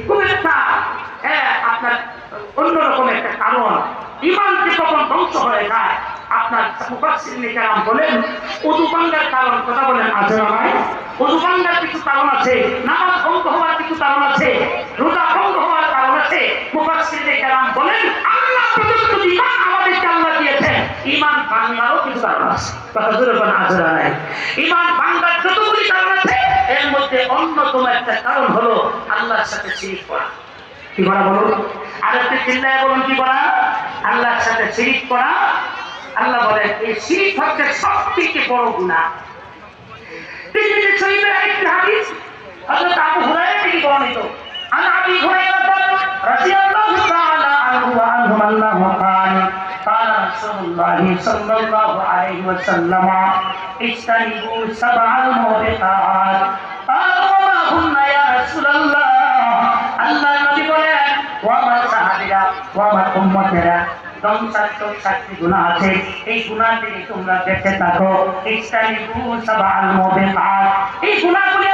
খুব একটা আপনার অন্যরকম একটা কারণ ইমানকে কখন ধ্বংস হয়ে যায়। আপনার মুফাসসিরিনে কেরাম বলেন ওযু ভাঙার কারণ, কথা বলেন আছে না ভাই? ওযু ভাঙার কিছু কারণ আছে, নামাজ ভঙ্গ হওয়ার কিছু কারণ আছে, রোজা ভঙ্গ হওয়ার কারণ আছে। মুফাসসিরিনে কেরাম বলেন আল্লাহ প্রদত্ত ঈমান আমাদেরকে আল্লাহ দিয়েছেন, ঈমান ভাঙারও কিছু কারণ আছে। কথা জোরে বলেন আছে না নাই? ঈমান ভাঙার যতগুলি কারণ আছে এর মধ্যে অন্যতম একটা কারণ হলো আল্লাহর সাথে শিরক করা। কি করা বলুন? আর একটু চিল্লায় বলুন, কি করা? আল্লাহর সাথে শিরক করা। আল্লাহ বলেন এই শিরক হচ্ছে সবথেকে বড় গুনাহ। তিরমিজি শরীফের আরেকটি হাদিস হযরত আবু হুরায়রা থেকে বর্ণিত, আন আবি হুরায়রা রাদিয়াল্লাহু তাআলা আনহু ওয়া আনহুম আল্লাহু ক্বালা قال رسول الله صلى الله عليه وسلم اجتنبوا سبع الموبقات قالوا وما هن يا رسول الله আল্লাহ নবী বলেন ও আমার সাহাবীরা ও আমার উম্মতেরা ধ্বংসাত্মক 7টি গুনাহ আছে, এই গুনাহ থেকে তোমরা বেঁচে থাকো। ইজতানিবু সাবআল মুবিকাত, এই গুনাহগুলি